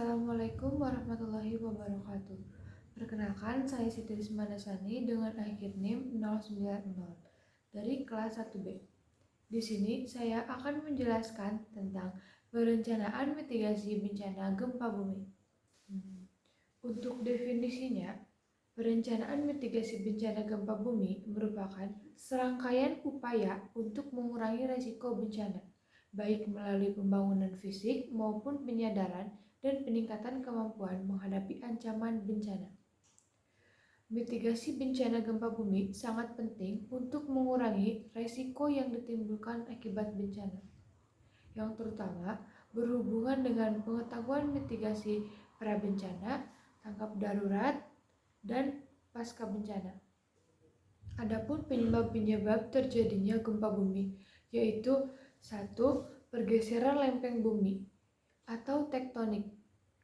Assalamualaikum warahmatullahi wabarakatuh. Perkenalkan, saya Siti Rismanasani dengan akhir NIM 090 dari kelas 1B. Di sini saya akan menjelaskan tentang perencanaan mitigasi bencana gempa bumi. Untuk definisinya, perencanaan mitigasi bencana gempa bumi merupakan serangkaian upaya untuk mengurangi risiko bencana, baik melalui pembangunan fisik maupun penyadaran dan peningkatan kemampuan menghadapi ancaman bencana. Mitigasi bencana gempa bumi sangat penting untuk mengurangi risiko yang ditimbulkan akibat bencana, yang terutama berhubungan dengan pengetahuan mitigasi pra-bencana, tanggap darurat, dan pasca bencana. Adapun penyebab-penyebab terjadinya gempa bumi yaitu 1. Pergeseran lempeng bumi atau tektonik.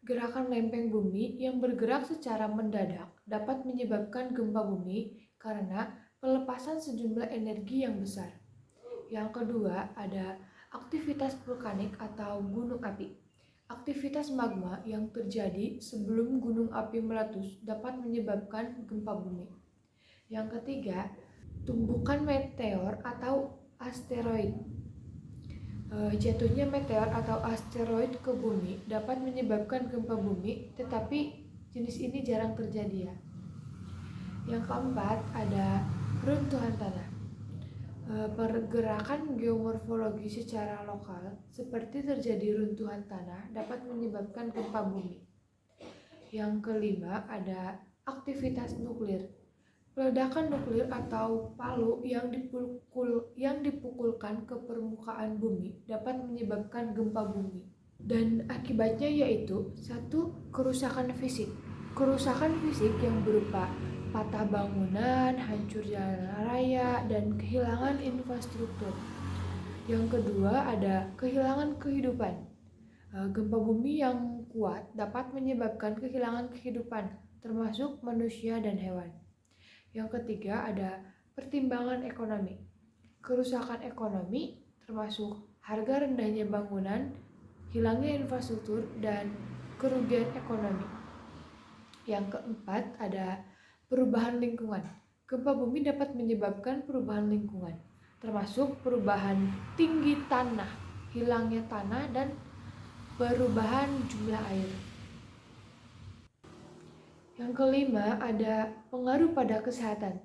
Gerakan lempeng bumi yang bergerak secara mendadak dapat menyebabkan gempa bumi karena pelepasan sejumlah energi yang besar. Yang kedua, ada aktivitas vulkanik atau gunung api. Aktivitas magma yang terjadi sebelum gunung api meletus dapat menyebabkan gempa bumi. Yang ketiga, tumbukan meteor atau asteroid. Jatuhnya meteor atau asteroid ke bumi dapat menyebabkan gempa bumi, tetapi jenis ini jarang terjadi ya. Yang keempat, ada runtuhan tanah. Pergerakan geomorfologi secara lokal seperti terjadi runtuhan tanah dapat menyebabkan gempa bumi. Yang kelima, ada aktivitas nuklir. Ledakan nuklir atau palu yang dipukulkan ke permukaan bumi dapat menyebabkan gempa bumi. Dan akibatnya yaitu 1. Kerusakan fisik. Kerusakan fisik yang berupa patah bangunan, hancur jalan raya, dan kehilangan infrastruktur. Yang kedua ada kehilangan kehidupan. Gempa bumi yang kuat dapat menyebabkan kehilangan kehidupan, termasuk manusia dan hewan. Yang ketiga ada pertimbangan ekonomi. Kerusakan ekonomi termasuk harga rendahnya bangunan, hilangnya infrastruktur, dan kerugian ekonomi. Yang keempat ada perubahan lingkungan. Gempa bumi dapat menyebabkan perubahan lingkungan, termasuk perubahan tinggi tanah, hilangnya tanah, dan perubahan jumlah air. Yang kelima ada pengaruh pada kesehatan.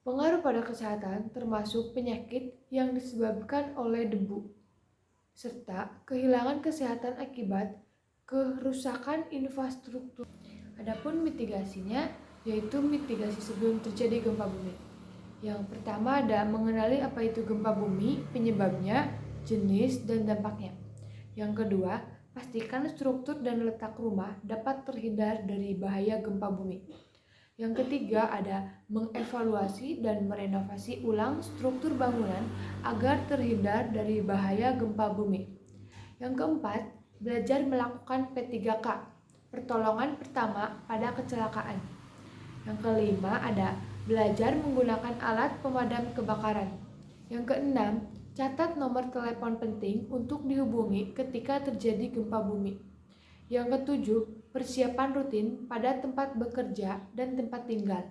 Pengaruh pada kesehatan termasuk penyakit yang disebabkan oleh debu, serta kehilangan kesehatan akibat kerusakan infrastruktur. Adapun mitigasinya yaitu mitigasi sebelum terjadi gempa bumi. Yang pertama ada mengenali apa itu gempa bumi, penyebabnya, jenis, dan dampaknya. Yang kedua, pastikan struktur dan letak rumah dapat terhindar dari bahaya gempa bumi. Yang ketiga ada mengevaluasi dan merenovasi ulang struktur bangunan agar terhindar dari bahaya gempa bumi. Yang keempat, belajar melakukan P3K, pertolongan pertama pada kecelakaan. Yang kelima ada belajar menggunakan alat pemadam kebakaran. Yang keenam, catat nomor telepon penting untuk dihubungi ketika terjadi gempa bumi. Yang ketujuh, persiapan rutin pada tempat bekerja dan tempat tinggal.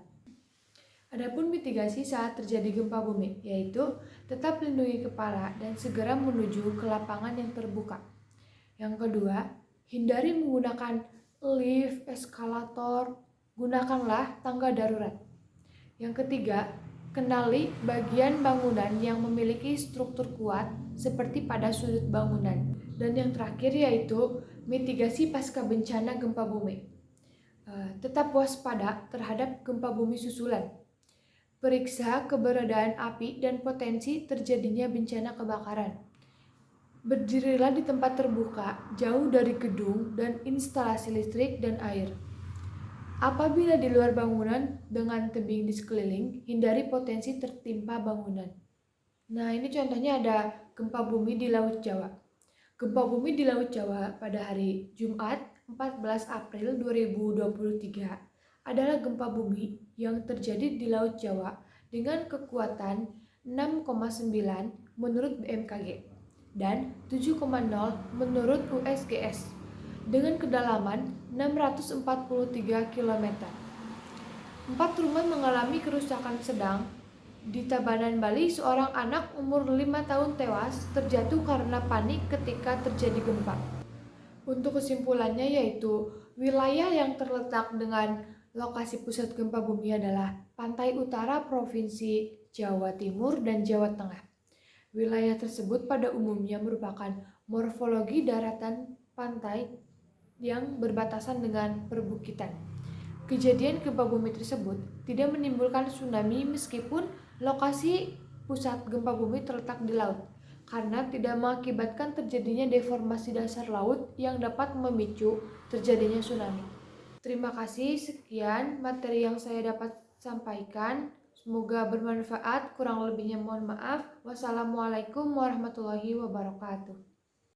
Adapun mitigasi saat terjadi gempa bumi, yaitu tetap lindungi kepala dan segera menuju ke lapangan yang terbuka. Yang kedua, hindari menggunakan lift, eskalator, gunakanlah tangga darurat. Yang ketiga, kenali bagian bangunan yang memiliki struktur kuat seperti pada sudut bangunan. Dan yang terakhir yaitu mitigasi pasca bencana gempa bumi. Tetap waspada terhadap gempa bumi susulan. Periksa keberadaan api dan potensi terjadinya bencana kebakaran. Berdirilah di tempat terbuka, jauh dari gedung dan instalasi listrik dan air. Apabila di luar bangunan dengan tebing di sekeliling, hindari potensi tertimpa bangunan. Nah, ini contohnya ada gempa bumi di Laut Jawa. Gempa bumi di Laut Jawa pada hari Jumat 14 April 2023 adalah gempa bumi yang terjadi di Laut Jawa dengan kekuatan 6,9 menurut BMKG dan 7,0 menurut USGS. dengan kedalaman 643 km. 4 rumah mengalami kerusakan sedang. Di Tabanan, Bali, seorang anak umur 5 tahun tewas terjatuh karena panik ketika terjadi gempa. Untuk kesimpulannya yaitu, wilayah yang terletak dengan lokasi pusat gempa bumi adalah pantai utara Provinsi Jawa Timur dan Jawa Tengah. Wilayah tersebut pada umumnya merupakan morfologi daratan pantai yang berbatasan dengan perbukitan. Kejadian gempa bumi tersebut tidak menimbulkan tsunami meskipun lokasi pusat gempa bumi terletak di laut, karena tidak mengakibatkan terjadinya deformasi dasar laut yang dapat memicu terjadinya tsunami. Terima kasih, sekian materi yang saya dapat sampaikan. Semoga bermanfaat, kurang lebihnya mohon maaf. Wassalamualaikum warahmatullahi wabarakatuh.